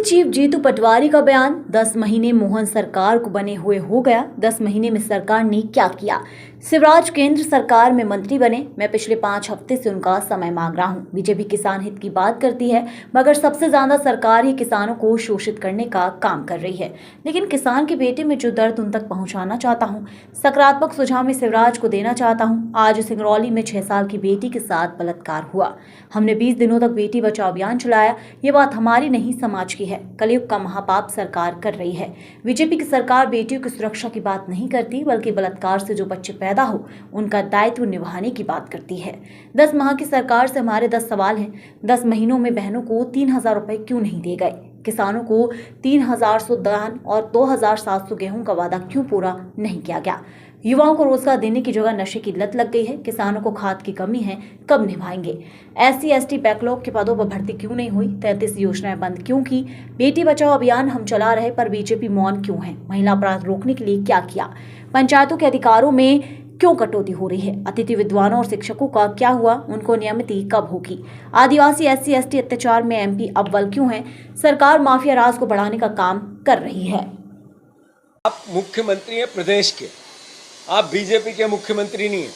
Chief Jitu Patwari का बयान, 10 महीने मोहन सरकार को बने हुए हो गया। 10 महीने में सरकार ने क्या किया? शिवराज केंद्र सरकार में मंत्री बने, मैं पिछले 5 हफ्ते से उनका समय मांग रहा हूं। बीजेपी किसान हित की बात करती है, मगर सबसे ज्यादा सरकार ही किसानों को शोषित करने का काम कर रही है। लेकिन किसान के बेटे में जो दर्द उन तक पहुंचाना चाहता हूं, सकारात्मक सुझाव में शिवराज को देना चाहता हूं। आज सिंगरौली में 6 साल की बेटी के साथ बलात्कार हुआ। हमने 20 दिनों तक बेटी बचाओ अभियान चलाया। ये बात हमारी नहीं, समाज की है। कलयुग का महापाप सरकार कर रही है। बीजेपी की सरकार बेटियों की सुरक्षा की बात नहीं करती, बल्कि बलात्कार से जो बच्चे पैदा हो उनका दायित्व निभाने की बात करती है। 10 माह की सरकार से हमारे 10 सवाल हैं। 10 महीनों में बहनों को 3,000 रुपए क्यों नहीं दिए गए? किसानों को 3,100 धान और 2,700 गेहूं का वादा क्यों पूरा नहीं किया गया? युवाओं को रोजगार देने की जगह नशे की लत लग गई है। किसानों को खाद की कमी है, कब निभाएंगे? SC/ST बैकलॉग के पदों पर भर्ती क्यों नहीं हुई? 33 योजनाएं बंद क्यों की? बेटी बचाओ अभियान हम चला रहे पर बीजेपी मौन क्यों है? महिला अपराध रोकने के लिए क्या किया? पंचायतों के अधिकारों में क्यों कटौती हो रही है? अतिथि विद्वानों और शिक्षकों का क्या हुआ? उनको नियमिति कब होगी? आदिवासी SC/ST अत्याचार में MP अव्वल क्यों है? सरकार माफिया राज को बढ़ाने का काम कर रही है। आप मुख्यमंत्री हैं प्रदेश के, आप बीजेपी के मुख्यमंत्री नहीं हैं।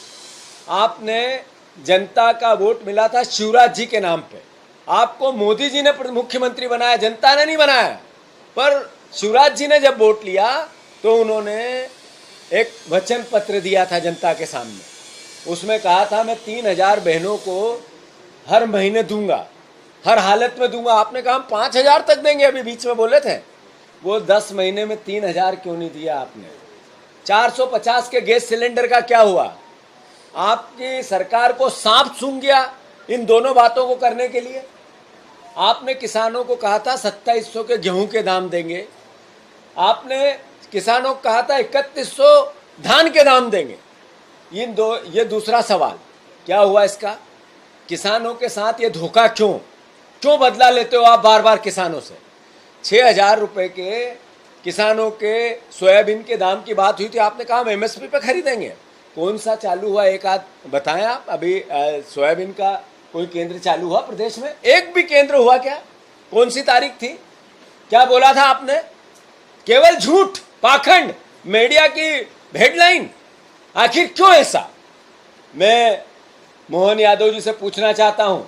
आपने जनता का वोट मिला था शिवराज जी के नाम पे। आपको मोदी जी ने मुख्यमंत्री बनाया, जनता ने नहीं बनाया। पर शिवराज जी ने जब वोट लिया तो उन्होंने एक वचन पत्र दिया था जनता के सामने। उसमें कहा था मैं 3,000 बहनों को हर महीने दूंगा, हर हालत में दूंगा। आपने कहा हम 5,000 तक देंगे, अभी बीच में बोले थे। वो 10 महीने में 3,000 क्यों नहीं दिया आपने? 450 के गैस सिलेंडर का क्या हुआ? आपकी सरकार को सांप सूंघ गया इन दोनों बातों को करने के लिए। आपने किसानों को कहा था 2700 के गेहूं के दाम देंगे। आपने किसानों को कहा था 3100 धान के दाम देंगे। ये दूसरा सवाल क्या हुआ इसका? किसानों के साथ ये धोखा क्यों बदला लेते हो आप बार बार किसानों से? 6,000 रुपए के किसानों के सोयाबीन के दाम की बात हुई थी, आपने कहा हम MSP पे खरीदेंगे। कौन सा चालू हुआ? एक आध बताएं आप। अभी सोयाबीन का कोई केंद्र चालू हुआ प्रदेश में? एक भी केंद्र हुआ क्या? कौन सी तारीख थी? क्या बोला था आपने? केवल झूठ, पाखंड, मीडिया की हेडलाइन। आखिर क्यों ऐसा? मैं मोहन यादव जी से पूछना चाहता हूं,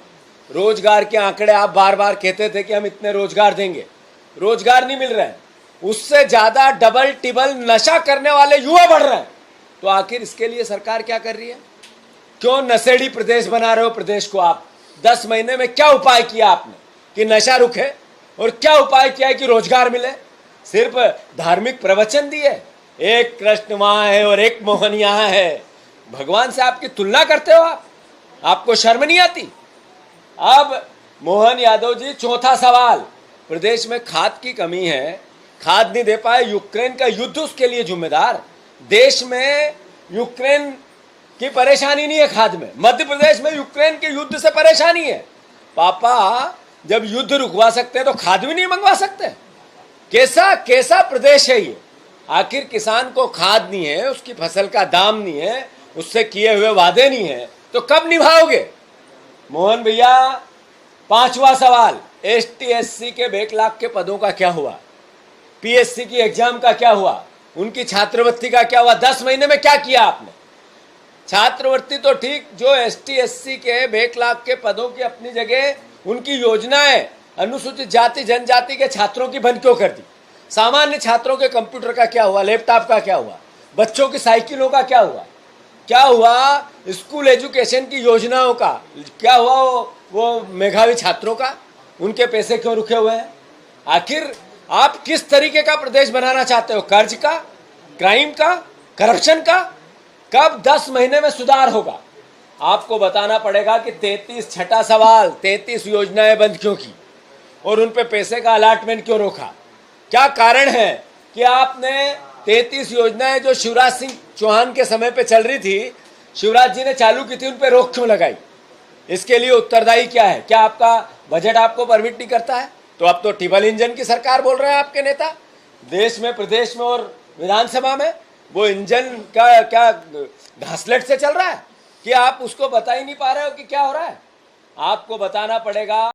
रोजगार के आंकड़े आप बार बार कहते थे कि हम इतने रोजगार देंगे, रोजगार नहीं मिल रहे हैं। उससे ज्यादा डबल टिबल नशा करने वाले युवा बढ़ रहे हैं। तो आखिर इसके लिए सरकार क्या कर रही है? क्यों नशेड़ी प्रदेश बना रहे हो प्रदेश को आप? 10 महीने में क्या उपाय किया आपने कि नशा रुके, और क्या उपाय किया है कि रोजगार मिले? सिर्फ धार्मिक प्रवचन दिए, एक कृष्ण वहां है और एक मोहन यहां है। भगवान से आपकी तुलना करते हो आप? आपको शर्म नहीं आती? अब मोहन यादव जी, चौथा सवाल, प्रदेश में खाद की कमी है, खाद नहीं दे पाए। यूक्रेन का युद्ध उसके लिए जिम्मेदार। देश में यूक्रेन की परेशानी नहीं है खाद में, मध्य प्रदेश में यूक्रेन के युद्ध से परेशानी है। पापा जब युद्ध रुकवा सकते हैं तो खाद भी नहीं मंगवा सकते? कैसा प्रदेश है ये? आखिर किसान को खाद नहीं है, उसकी फसल का दाम नहीं है, उससे किए हुए वादे नहीं है, तो कब निभाओगे? मोहन भैया, 5वां सवाल, ST/SC के बैकलॉग के पदों का क्या हुआ? PSC की एग्जाम का क्या हुआ? उनकी छात्रवृत्ति का क्या हुआ? 10 महीने में क्या किया आपने? छात्रवृत्ति तो ठीक, जो ST/SC के बैकलॉग के पदों की अपनी जगह, उनकी योजनाएं अनुसूचित जाति जनजाति के छात्रों की बंद क्यों कर दी? सामान्य छात्रों के कंप्यूटर का क्या हुआ? लैपटॉप का क्या हुआ? बच्चों की साइकिलों का क्या हुआ? क्या हुआ स्कूल एजुकेशन की योजनाओं का? क्या हुआ वो मेधावी छात्रों का? उनके पैसे क्यों रुके हुए हैं? आखिर आप किस तरीके का प्रदेश बनाना चाहते हो? कर्ज का, क्राइम का, करप्शन का? कब 10 महीने में सुधार होगा? आपको बताना पड़ेगा कि छठा सवाल, 33 योजनाएं बंद क्यों की और उन पे पैसे का अलॉटमेंट क्यों रोका? क्या कारण है कि आपने 33 योजनाएं जो शिवराज सिंह चौहान के समय पे चल रही थी, शिवराज जी ने चालू की थी, उन पे रोक क्यों लगाई? इसके लिए उत्तरदायी क्या है? क्या आपका बजट आपको परमिट नहीं करता है? तो अब तो टिबल इंजन की सरकार बोल रहे हैं आपके नेता। देश में, प्रदेश में और विधानसभा में वो इंजन का क्या घासलेट से चल रहा है कि आप उसको बता ही नहीं पा रहे हो कि क्या हो रहा है? आपको बताना पड़ेगा।